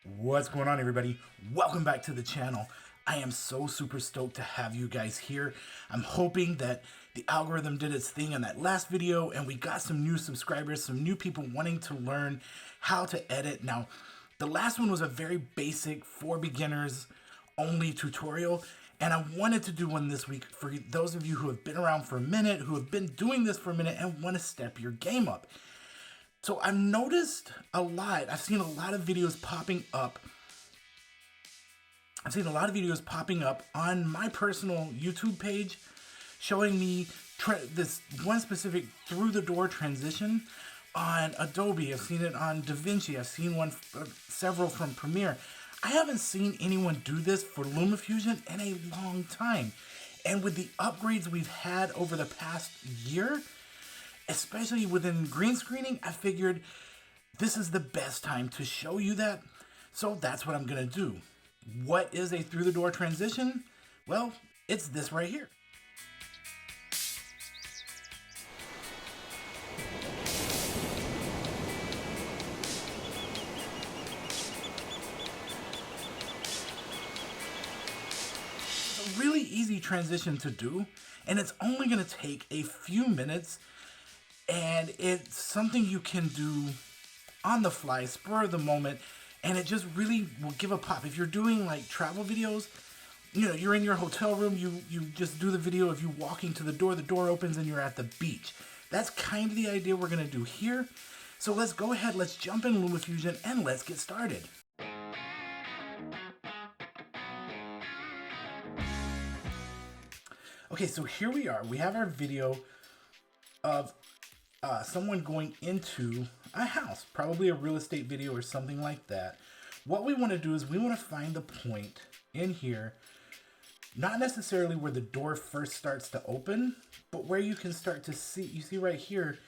What's going on, everybody? Welcome back to the channel. I am so super stoked to have you guys here. I'm hoping that the algorithm did its thing on that last video and we got some new subscribers, some new people wanting to learn how to edit. Now, the last one was a very basic for beginners only tutorial, and I wanted to do one this week for those of you who have been around for a minute, who have been doing this for a minute and want to step your game up. So I've noticed a lot, I've seen a lot of videos popping up. I've seen a lot of videos popping up on my personal YouTube page showing me this one specific through the door transition on Adobe. I've seen it on DaVinci. I've seen several from Premiere. I haven't seen anyone do this for Lumafusion in a long time. And with the upgrades we've had over the past year, especially within green screening, I figured this is the best time to show you that. So that's what I'm gonna do. What is a through the door transition? Well, it's this right here. It's a really easy transition to do, and it's only gonna take a few minutes, and it's something you can do on the fly, spur of the moment, and it just really will give a pop. If you're doing like travel videos, you know, you're in your hotel room, you just do the video of you walking to the door opens and you're at the beach. That's kind of the idea we're gonna do here. So let's go ahead, let's jump in Lumafusion and let's get started. Okay, so here we are. We have our video of someone going into a house, probably a real estate video or something like that. What we want to do is we want to find the point in here, not necessarily where the door first starts to open, but where you can start to see, you see right here,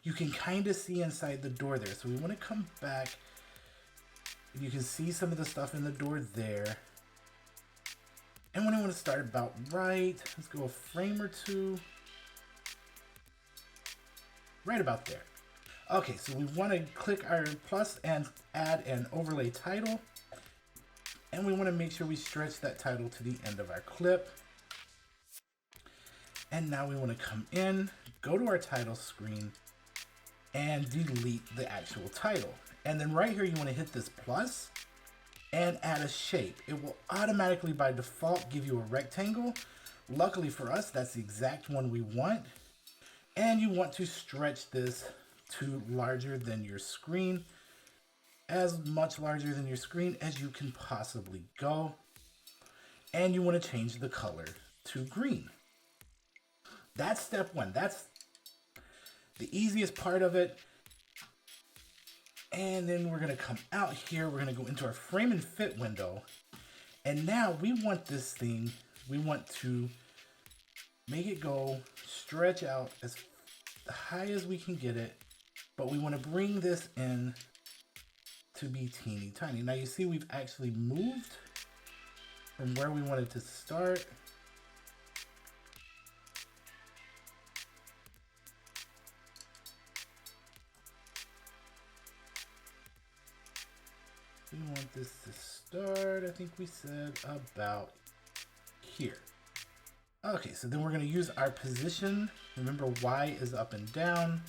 you can kind of see inside the door there. So we want to come back. You can see some of the stuff in the door there. And when I want to start about right, let's go a frame or two. Right about there. Okay, so we want to click our plus and add an overlay title. And we want to make sure we stretch that title to the end of our clip. And now we want to come in, go to our title screen, and delete the actual title. And then right here, you want to hit this plus and add a shape. It will automatically, by default, give you a rectangle. Luckily for us, that's the exact one we want. And you want to stretch this to larger than your screen, as much larger than your screen as you can possibly go. And you want to change the color to green. That's step one. That's the easiest part of it. And then we're going to come out here. We're going to go into our frame and fit window. And now we want this thing, we want to make it go, stretch out as high as we can get it, but we want to bring this in to be teeny tiny. Now you see we've actually moved from where we wanted to start. We want this to start, I think we said about here. Okay, so then we're going to use our position. Remember, Y is up and down,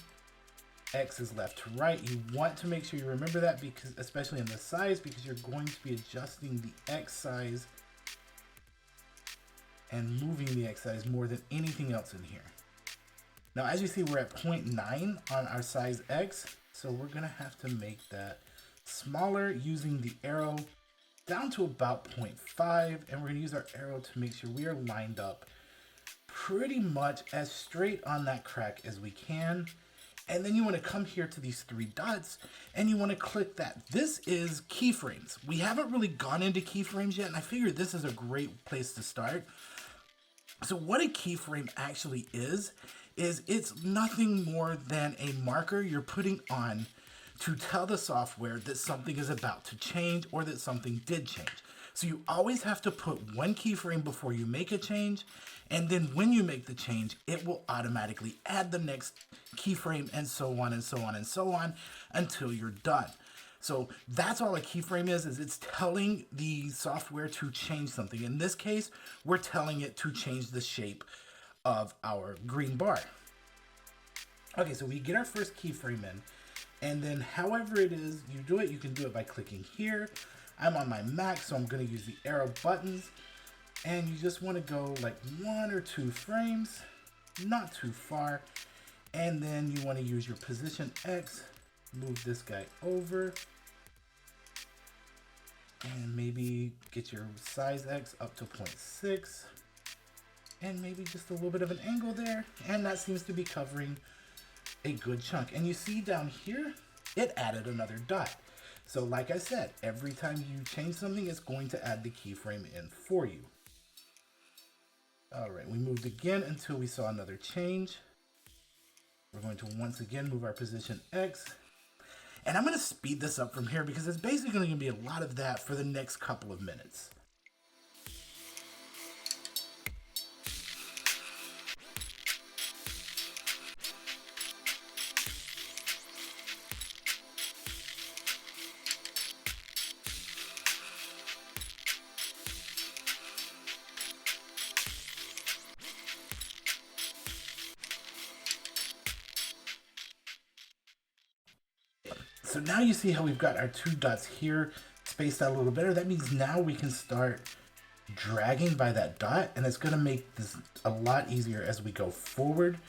X is left to right. You want to make sure you remember that, because especially in the size, because you're going to be adjusting the X size and moving the X size more than anything else in here. Now, as you see, we're at 0.9 on our size X, so we're going to have to make that smaller using the arrow down to about 0.5, and we're going to use our arrow to make sure we are lined up pretty much as straight on that crack as we can. And then you want to come here to these three dots and you want to click that. This is keyframes. We haven't really gone into keyframes yet, and I figured this is a great place to start. So what a keyframe actually is it's nothing more than a marker you're putting on to tell the software that something is about to change or that something did change. So you always have to put one keyframe before you make a change, and then when you make the change, it will automatically add the next keyframe, and so on and so on and so on until you're done. So that's all a keyframe is it's telling the software to change something. In this case, we're telling it to change the shape of our green bar. Okay, so we get our first keyframe in, and then however it is you do it, you can do it by clicking here. I'm on my Mac, so I'm gonna use the arrow buttons, and you just wanna go like 1 or 2 frames, not too far, and then you wanna use your position X, move this guy over, and maybe get your size X up to 0.6, and maybe just a little bit of an angle there, and that seems to be covering a good chunk. And you see down here, it added another dot. So like I said, every time you change something, it's going to add the keyframe in for you. All right, we moved again until we saw another change. We're going to once again move our position X. And I'm going to speed this up from here because it's basically going to be a lot of that for the next couple of minutes. So now you see how we've got our 2 dots here spaced out a little better. That means now we can start dragging by that dot, and it's going to make this a lot easier as we go forward.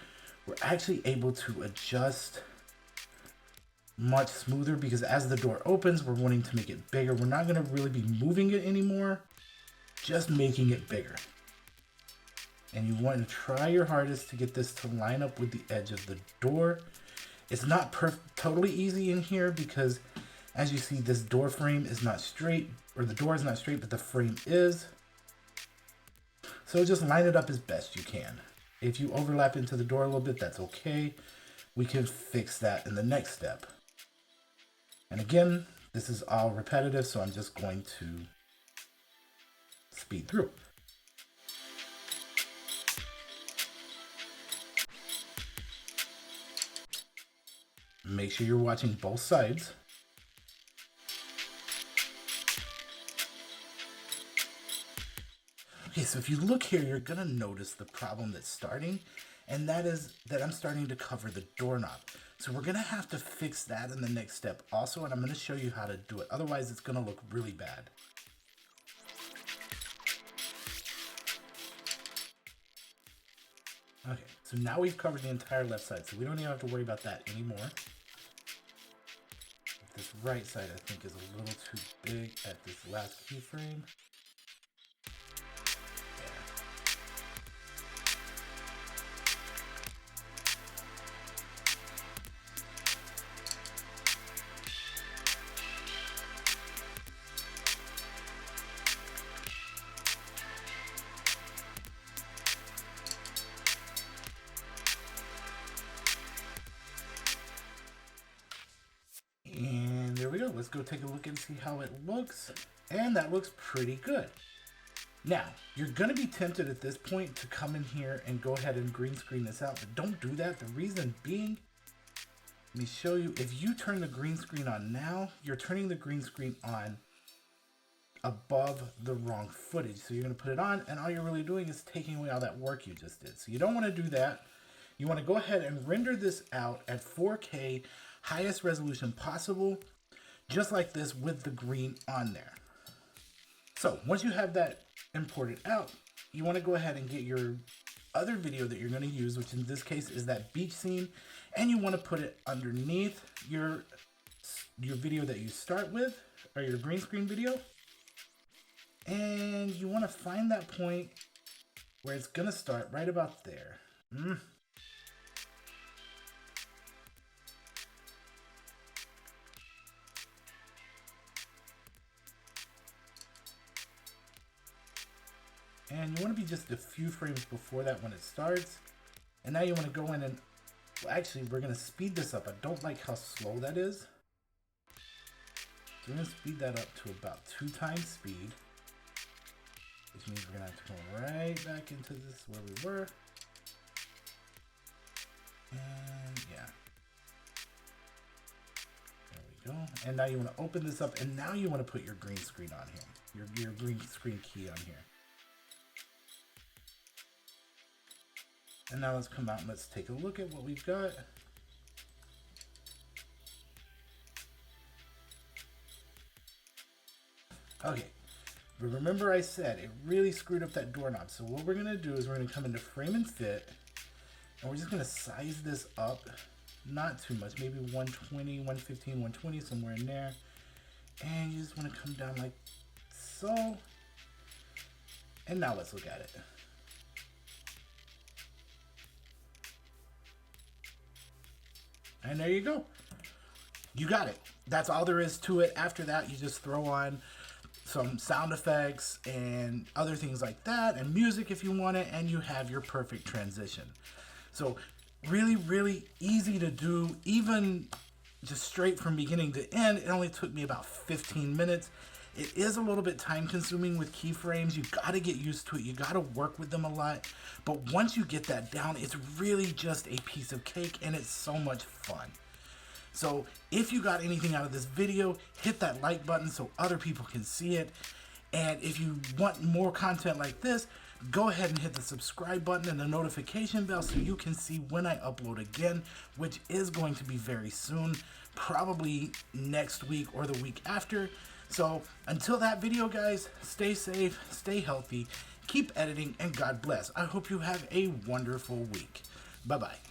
We're actually able to adjust much smoother because as the door opens, we're wanting to make it bigger. We're not going to really be moving it anymore, just making it bigger. And you want to try your hardest to get this to line up with the edge of the door. It's not totally easy in here because as you see, this door frame is not straight, or the door is not straight, but the frame is. So just line it up as best you can. If you overlap into the door a little bit, that's okay. We can fix that in the next step. And again, this is all repetitive, so I'm just going to speed through. Make sure you're watching both sides. Okay, so if you look here, you're gonna notice the problem that's starting, and that is that I'm starting to cover the doorknob. So we're gonna have to fix that in the next step also, and I'm gonna show you how to do it. Otherwise, it's gonna look really bad. Okay, so now we've covered the entire left side, so we don't even have to worry about that anymore. This right side, I think, is a little too big at this last keyframe. And there we go. Let's go take a look and see how it looks. And that looks pretty good. Now, you're going to be tempted at this point to come in here and go ahead and green screen this out, but don't do that. The reason being, let me show you, if you turn the green screen on now, you're turning the green screen on above the wrong footage. So you're going to put it on, and all you're really doing is taking away all that work you just did. So you don't want to do that. You want to go ahead and render this out at 4K, highest resolution possible, just like this with the green on there. So once you have that imported out, you want to go ahead and get your other video that you're going to use, which in this case is that beach scene, and you want to put it underneath your video that you start with, or your green screen video. And you want to find that point where it's going to start right about there. And you want to be just a few frames before that when it starts. And now you want to go in and, well, actually, we're going to speed this up. I don't like how slow that is. So we're going to speed that up to about 2 times speed. Which means we're going to have to go right back into this where we were. And yeah. There we go. And now you want to open this up, and now you want to put your green screen on here, your green screen key on here. And now let's come out and let's take a look at what we've got. Okay, but remember I said it really screwed up that doorknob. So what we're gonna do is we're gonna come into frame and fit, and we're just gonna size this up, not too much, maybe 120, 115, 120, somewhere in there. And you just wanna come down like so. And now let's look at it. And there you go. You got it. That's all there is to it. After that, you just throw on some sound effects and other things like that, and music if you want it, and you have your perfect transition. So really, really easy to do, even just straight from beginning to end. It only took me about 15 minutes. It is a little bit time consuming with keyframes. You gotta get used to it. You gotta work with them a lot. But once you get that down, it's really just a piece of cake, and it's so much fun. So if you got anything out of this video, hit that like button so other people can see it. And if you want more content like this, go ahead and hit the subscribe button and the notification bell so you can see when I upload again, which is going to be very soon, probably next week or the week after. So until that video, guys, stay safe, stay healthy, keep editing, and God bless. I hope you have a wonderful week. Bye-bye.